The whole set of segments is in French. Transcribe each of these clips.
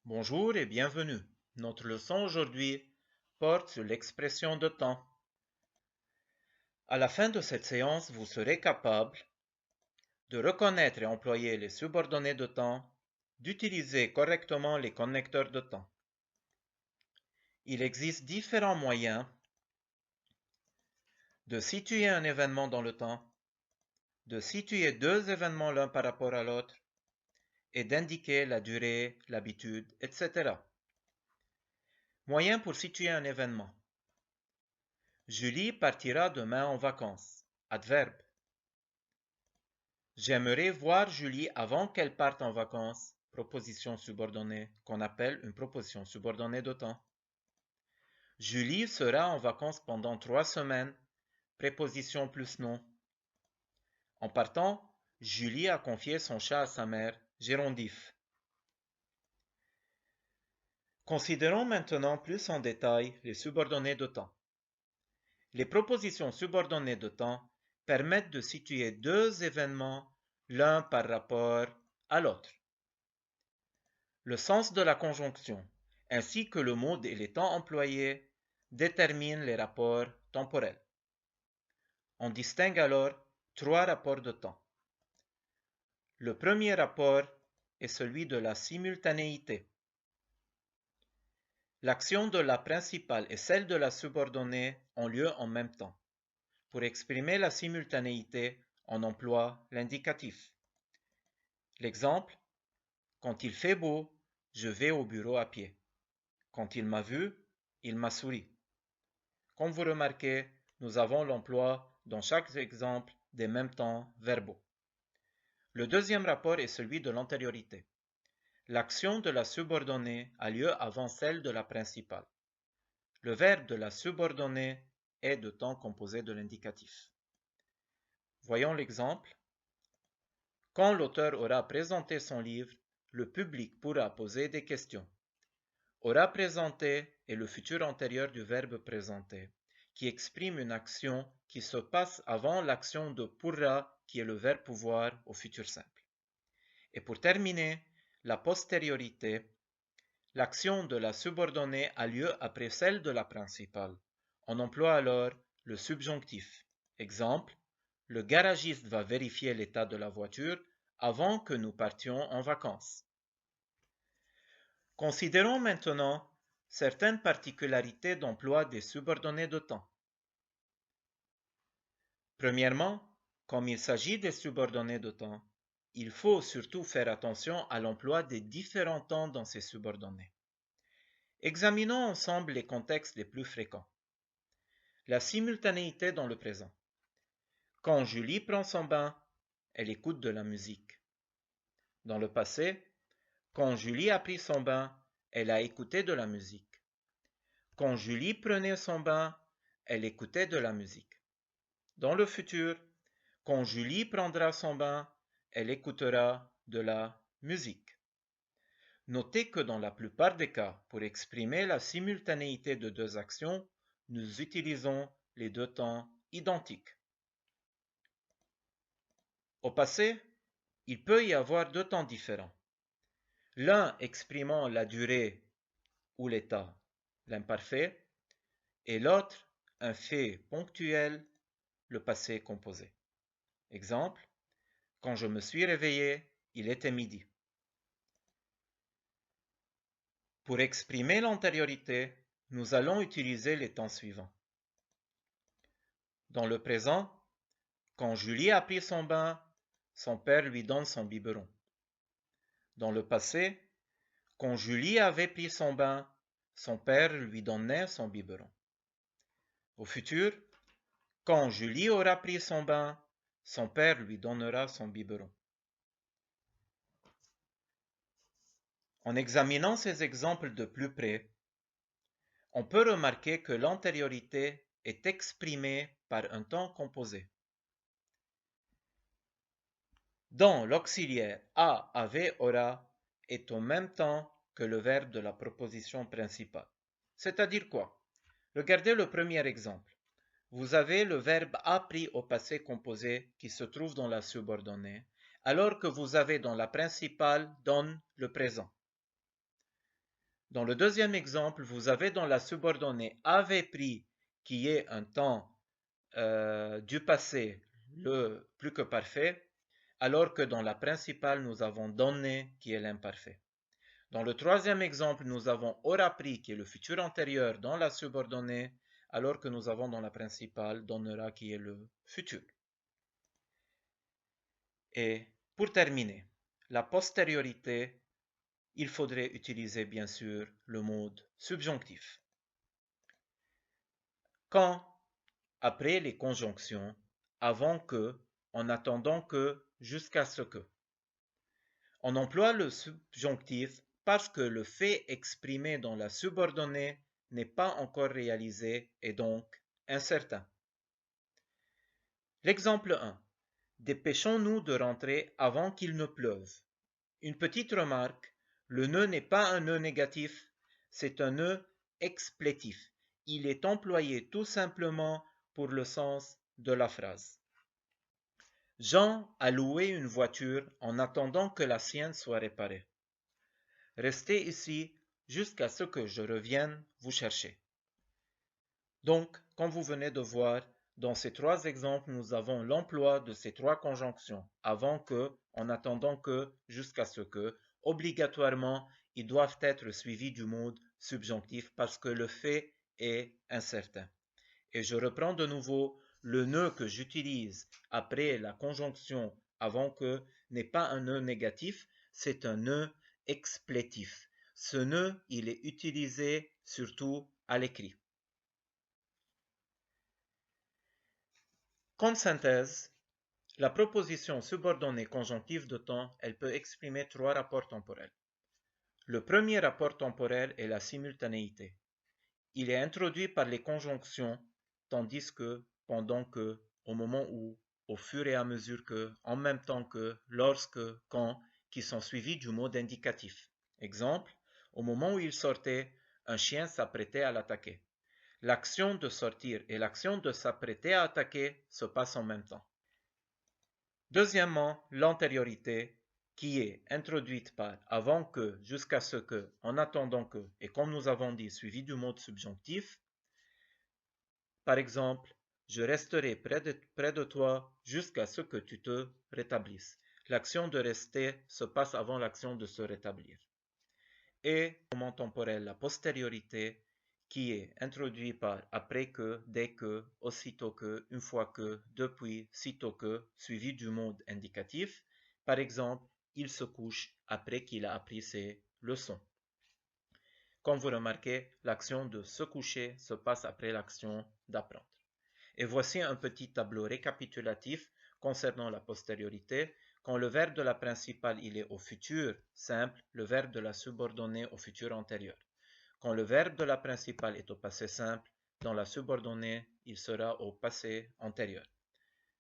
Bonjour et bienvenue. Notre leçon aujourd'hui porte sur l'expression de temps. À la fin de cette séance, vous serez capable de reconnaître et employer les subordonnées de temps, d'utiliser correctement les connecteurs de temps. Il existe différents moyens de situer un événement dans le temps, de situer deux événements l'un par rapport à l'autre et d'indiquer la durée, l'habitude, etc. Moyen pour situer un événement. Julie partira demain en vacances. Adverbe. J'aimerais voir Julie avant qu'elle parte en vacances. Proposition subordonnée, qu'on appelle une proposition subordonnée de temps. Julie sera en vacances pendant 3 semaines. Préposition plus nom. En partant, Julie a confié son chat à sa mère, gérondif. Considérons maintenant plus en détail les subordonnées de temps. Les propositions subordonnées de temps permettent de situer deux événements l'un par rapport à l'autre. Le sens de la conjonction, ainsi que le mode et les temps employés, déterminent les rapports temporels. On distingue alors trois rapports de temps. Le premier rapport est celui de la simultanéité. L'action de la principale et celle de la subordonnée ont lieu en même temps. Pour exprimer la simultanéité, on emploie l'indicatif. L'exemple, quand il fait beau, je vais au bureau à pied. Quand il m'a vu, il m'a souri. Comme vous remarquez, nous avons l'emploi dans chaque exemple des mêmes temps verbaux. Le deuxième rapport est celui de l'antériorité. L'action de la subordonnée a lieu avant celle de la principale. Le verbe de la subordonnée est de temps composé de l'indicatif. Voyons l'exemple. Quand l'auteur aura présenté son livre, le public pourra poser des questions. Aura présenté est le futur antérieur du verbe présenter, qui exprime une action qui se passe avant l'action de pourra, qui est le verbe pouvoir au futur simple. Et pour terminer, la postériorité, l'action de la subordonnée a lieu après celle de la principale. On emploie alors le subjonctif. Exemple, le garagiste va vérifier l'état de la voiture avant que nous partions en vacances. Considérons maintenant certaines particularités d'emploi des subordonnées de temps. Premièrement, comme il s'agit des subordonnées de temps, il faut surtout faire attention à l'emploi des différents temps dans ces subordonnées. Examinons ensemble les contextes les plus fréquents. La simultanéité dans le présent. Quand Julie prend son bain, elle écoute de la musique. Dans le passé, quand Julie a pris son bain, elle a écouté de la musique. Quand Julie prenait son bain, elle écoutait de la musique. Dans le futur, quand Julie prendra son bain, elle écoutera de la musique. Notez que dans la plupart des cas, pour exprimer la simultanéité de deux actions, nous utilisons les deux temps identiques. Au passé, il peut y avoir deux temps différents. L'un exprimant la durée ou l'état, l'imparfait, et l'autre un fait ponctuel, le passé composé. Exemple, quand je me suis réveillé, il était midi. Pour exprimer l'antériorité, nous allons utiliser les temps suivants. Dans le présent, quand Julie a pris son bain, son père lui donne son biberon. Dans le passé, quand Julie avait pris son bain, son père lui donnait son biberon. Au futur, quand Julie aura pris son bain, son père lui donnera son biberon. En examinant ces exemples de plus près, on peut remarquer que l'antériorité est exprimée par un temps composé. Dans l'auxiliaire a, avait, aura est au même temps que le verbe de la proposition principale. C'est-à-dire quoi? Regardez le premier exemple. Vous avez le verbe a pris au passé composé qui se trouve dans la subordonnée, alors que vous avez dans la principale donne le présent. Dans le deuxième exemple, vous avez dans la subordonnée avait pris, qui est un temps du passé le plus que parfait, alors que dans la principale, nous avons donné, qui est l'imparfait. Dans le troisième exemple, nous avons aura pris, qui est le futur antérieur, dans la subordonnée, alors que nous avons dans la principale donnera, qui est le futur. Et pour terminer, la postériorité, il faudrait utiliser bien sûr le mode subjonctif. Quand, après les conjonctions, avant que, en attendant que, jusqu'à ce que. On emploie le subjonctif parce que le fait exprimé dans la subordonnée n'est pas encore réalisé et donc incertain. L'exemple 1. Dépêchons-nous de rentrer avant qu'il ne pleuve. Une petite remarque, le ne n'est pas un ne négatif, c'est un ne explétif. Il est employé tout simplement pour le sens de la phrase. Jean a loué une voiture en attendant que la sienne soit réparée. Restez ici jusqu'à ce que je revienne vous chercher. Donc, comme vous venez de voir, dans ces trois exemples, nous avons l'emploi de ces trois conjonctions, avant que, en attendant que, jusqu'à ce que, obligatoirement, ils doivent être suivis du mode subjonctif parce que le fait est incertain. Et je reprends de nouveau, le ne que j'utilise après la conjonction avant que n'est pas un ne négatif, c'est un ne explétif. Ce ne, il est utilisé surtout à l'écrit. Comme synthèse, la proposition subordonnée conjonctive de temps, elle peut exprimer trois rapports temporels. Le premier rapport temporel est la simultanéité. Il est introduit par les conjonctions, tandis que, pendant que, au moment où, au fur et à mesure que, en même temps que, lorsque, quand, qui sont suivis du mode indicatif. Exemple, au moment où il sortait, un chien s'apprêtait à l'attaquer. L'action de sortir et l'action de s'apprêter à attaquer se passent en même temps. Deuxièmement, l'antériorité, qui est introduite par avant que, jusqu'à ce que, en attendant que, et comme nous avons dit, suivi du mode subjonctif. Par exemple, je resterai près de toi jusqu'à ce que tu te rétablisses. L'action de rester se passe avant l'action de se rétablir. Et moment temporel, la postériorité, qui est introduit par après que, dès que, aussitôt que, une fois que, depuis, sitôt que, suivi du mode indicatif. Par exemple, il se couche après qu'il a appris ses leçons. Comme vous remarquez, l'action de se coucher se passe après l'action d'apprendre. Et voici un petit tableau récapitulatif concernant la postériorité. Quand le verbe de la principale il est au futur simple, le verbe de la subordonnée au futur antérieur. Quand le verbe de la principale est au passé simple, dans la subordonnée, il sera au passé antérieur.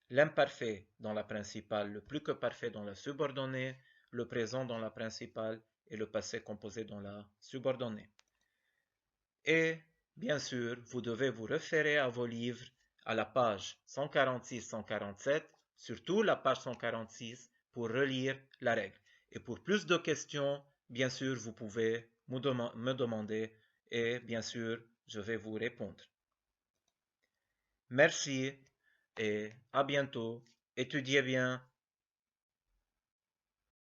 L'imparfait dans la principale, le plus que parfait dans la subordonnée, le présent dans la principale et le passé composé dans la subordonnée. Et, bien sûr, vous devez vous référer à vos livres à la page 146-147, surtout la page 146, pour relire la règle. Et pour plus de questions, bien sûr, vous pouvez me demander et bien sûr, je vais vous répondre. Merci et à bientôt. Étudiez bien.